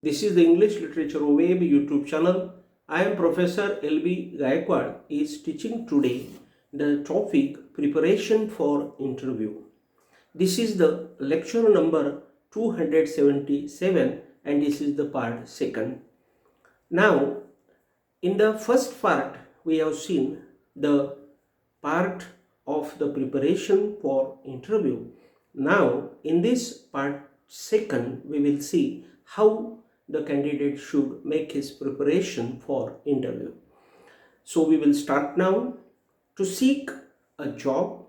This is the English Literature Web YouTube channel. I am Prof.L.B.Gayakawad is teaching today the topic Preparation for Interview. This is the lecture number 277 and this is the part 2nd. Now, in the first part, we have seen the part of the preparation for interview. Now, in this part 2nd, we will see how the candidate should make his preparation for interview. So, we will start now. To seek a job,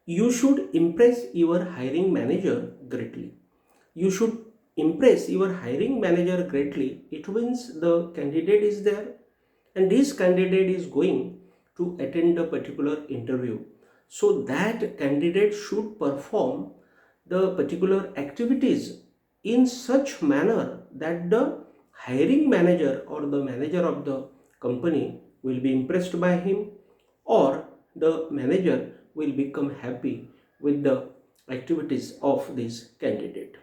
you should impress your hiring manager greatly. You should impress your hiring manager greatly. It means the candidate is there and this candidate is going to attend a particular interview. So that candidate should perform the particular activities in such manner that the hiring manager or the manager of the company will be impressed by him, or the manager will become happy with the activities of this candidate.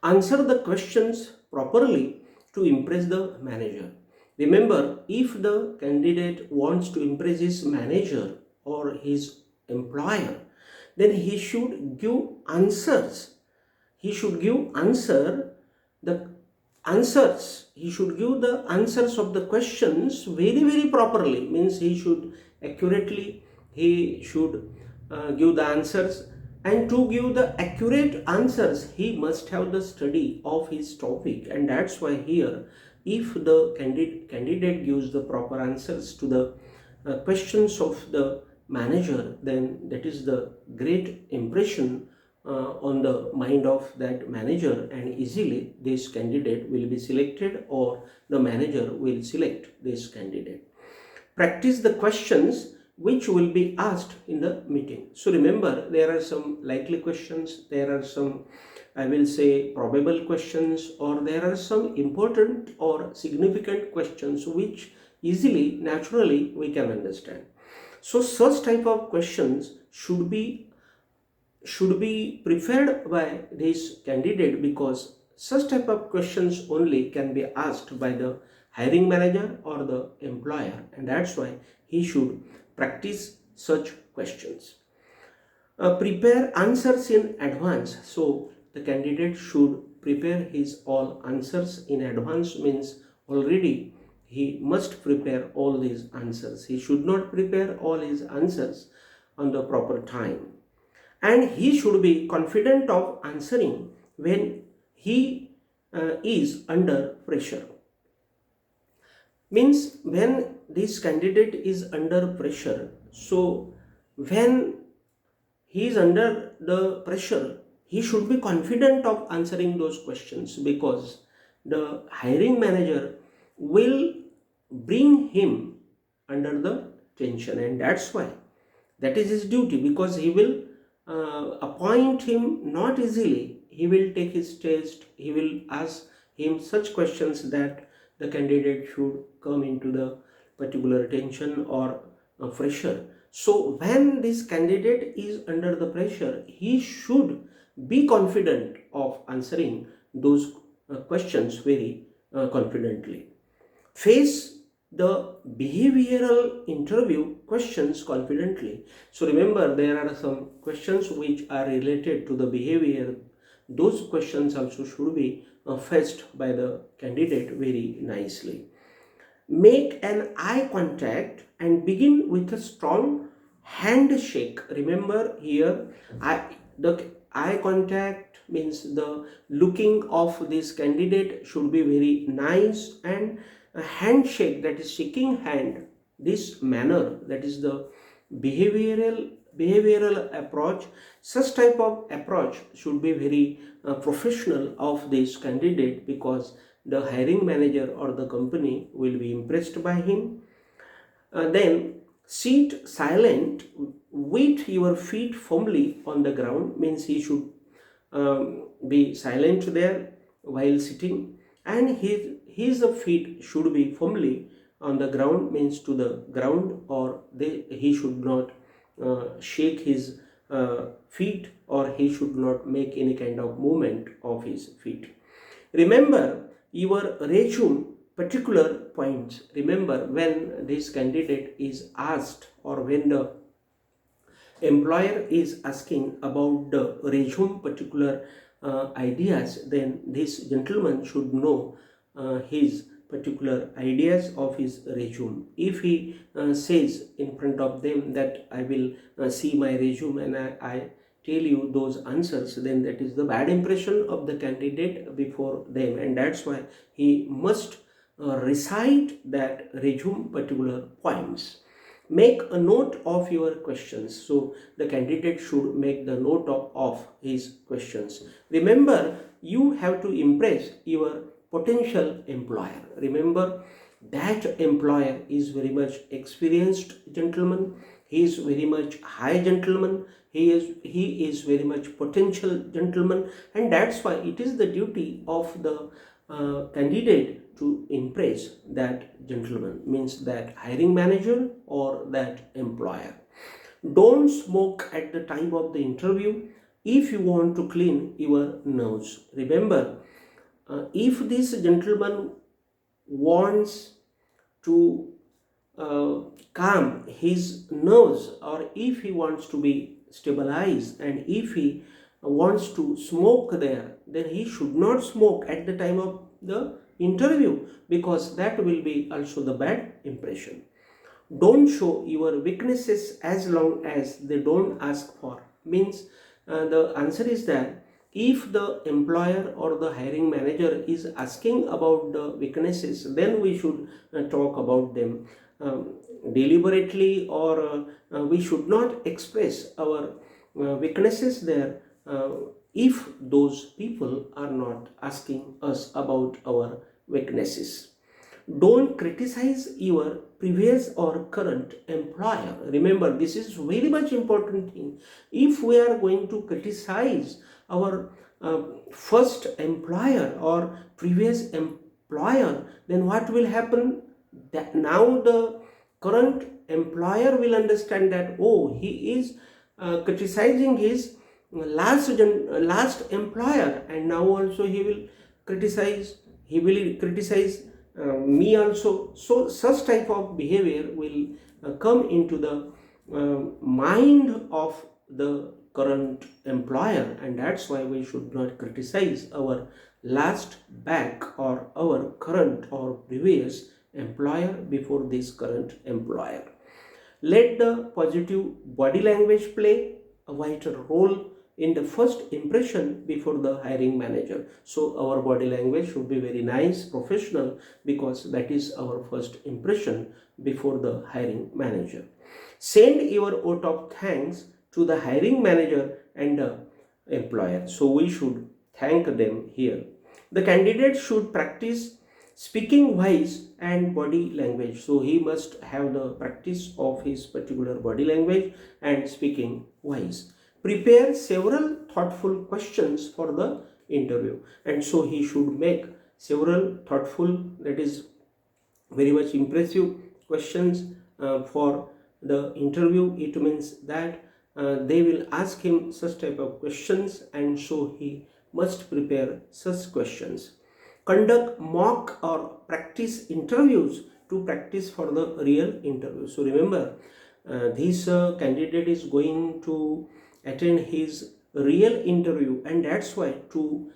Answer the questions properly to impress the manager. Remember, if the candidate wants to impress his manager or his employer, then he should give answers. He should give the answers of the questions very properly. Means he should accurately, give the answers, and to give the accurate answers he must have the study of his topic. And that's why here, if the candidate gives the proper answers to the questions of the manager, then that is the great impression on the mind of that manager, and easily this candidate will be selected or the manager will select this candidate. Practice the questions which will be asked in the meeting. So remember, there are some likely questions, there are some, I will say, probable questions, or there are some important or significant questions which easily, naturally we can understand. So such type of questions should be prepared by this candidate, because such type of questions only can be asked by the hiring manager or the employer, and that's why he should practice such questions. Prepare answers in advance. So the candidate should prepare his all answers in advance, means already he must prepare all these answers. He should not prepare all his answers on the proper time. And he should be confident of answering when he is under pressure. Means when this candidate is under pressure, so when he is under the pressure, he should be confident of answering those questions, because the hiring manager will bring him under the tension, and that's why that is his duty, because he will appoint him not easily. He will take his test, he will ask him such questions that the candidate should come into the particular tension or pressure. So when this candidate is under the pressure, he should be confident of answering those questions very confidently. Face the behavioral interview questions confidently. So remember, there are some questions which are related to the behavior. Those questions also should be faced by the candidate very nicely. Make an eye contact and begin with a strong handshake. Remember here, the eye contact means the looking of this candidate should be very nice, and a handshake, that is shaking hand, this manner, that is the behavioral approach. Such type of approach should be very professional of this candidate, because the hiring manager or the company will be impressed by him. Then sit silent with your feet firmly on the ground, means he should be silent there while sitting, and his feet should be firmly on the ground, means to the ground, or he should not shake his feet, or he should not make any kind of movement of his feet. Remember your resume particular points. Remember when this candidate is asked, or when the employer is asking about the resume particular ideas, then this gentleman should know his particular ideas of his resume. If he says in front of them that I will see my resume and I tell you those answers, then that is the bad impression of the candidate before them, and that's why he must recite that resume particular points. Make a note of your questions. So the candidate should make the note of his questions. Remember, you have to impress your potential employer. Remember, that employer is very much experienced gentleman. He is very much high gentleman. He is very much potential gentleman, and that's why it is the duty of the candidate to impress that gentleman, means that hiring manager or that employer. Don't smoke at the time of the interview if you want to clean your nose. Remember, if this gentleman wants to calm his nerves, or if he wants to be stabilized, and if he wants to smoke there, then he should not smoke at the time of the interview, because that will be also the bad impression. Don't show your weaknesses as long as they don't ask for. Means the answer is that if the employer or the hiring manager is asking about the weaknesses, then we should talk about them deliberately, or we should not express our weaknesses there if those people are not asking us about our weaknesses. Don't criticize your previous or current employer. Remember, this is very much important thing. If we are going to criticize our first employer or previous employer, then what will happen? That now the current employer will understand that, oh, he is criticizing his last employer, and now also he will criticize me also. So such type of behavior will come into the mind of the current employer, and that's why we should not criticize our last back or our current or previous employer before this current employer. Let the positive body language play a vital role in the first impression before the hiring manager. So our body language should be very nice, professional, because that is our first impression before the hiring manager. Send your vote of thanks to the hiring manager and the employer. So we should thank them here. The candidate should practice speaking voice and body language. So he must have the practice of his particular body language and speaking voice. Prepare several thoughtful questions for the interview, and so he should make several thoughtful, that is very much impressive questions for the interview. It means that they will ask him such type of questions, and so he must prepare such questions. Conduct mock or practice interviews to practice for the real interview. So remember, this candidate is going to attend his real interview, and that's why to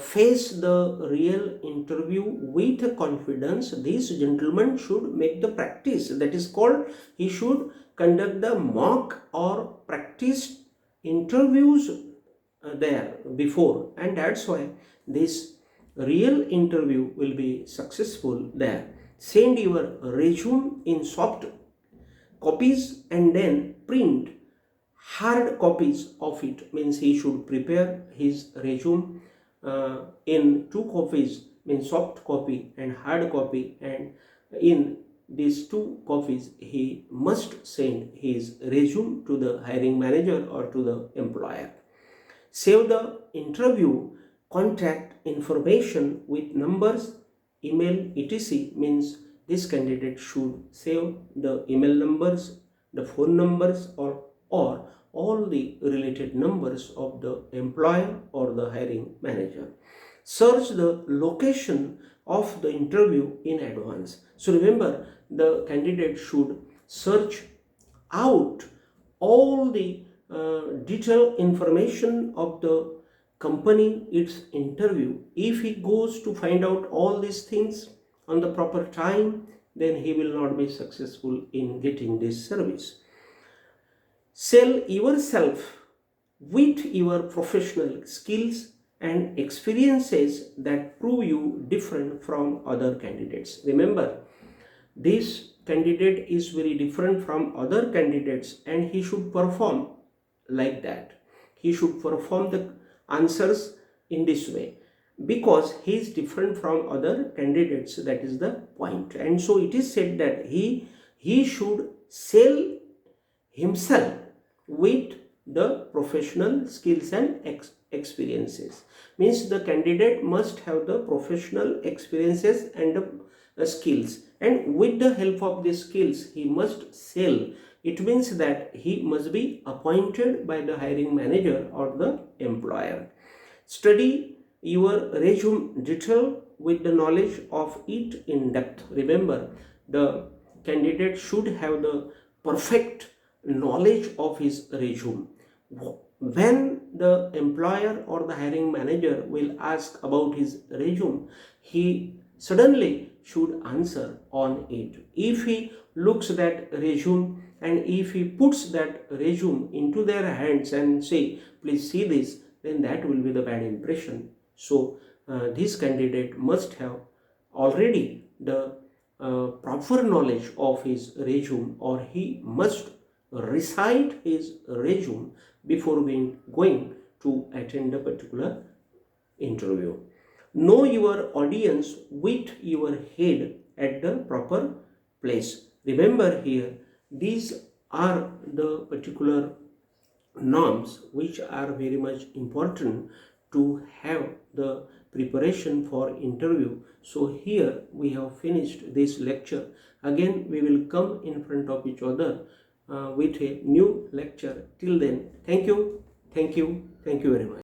face the real interview with confidence, this gentleman should make the practice. That is called, he should conduct the mock or practice interviews there before, and that's why this real interview will be successful there. Send your resume in soft copies and then print hard copies of it. Means he should prepare his resume in two copies, means soft copy and hard copy, and in these two copies he must send his resume to the hiring manager or to the employer. Save the interview contact information with numbers, email, etc. Means this candidate should save the email numbers, the phone numbers, or all the related numbers of the employer or the hiring manager. Search the location of the interview in advance. So remember, the candidate should search out all the detailed information of the company, its interview. If he goes to find out all these things on the proper time, then he will not be successful in getting this service. Sell yourself with your professional skills and experiences that prove you different from other candidates. Remember, this candidate is very different from other candidates and he should perform like that. He should perform the answers in this way because he is different from other candidates. That is the point. And so it is said that he should sell himself with the professional skills and experiences. Means the candidate must have the professional experiences and the skills, and with the help of these skills he must sell. It means that he must be appointed by the hiring manager or the employer. Study your resume detail with the knowledge of it in depth. Remember, the candidate should have the perfect knowledge of his resume. When the employer or the hiring manager will ask about his resume, he suddenly should answer on it. If he looks that resume and if he puts that resume into their hands and say, please see this, then that will be the bad impression. So this candidate must have already the proper knowledge of his resume, or he must recite his resume before going to attend a particular interview. Know your audience with your head at the proper place. Remember here, these are the particular norms which are very much important to have the preparation for interview. So here we have finished this lecture. Again we will come in front of each other with a new lecture. Till then, thank you very much.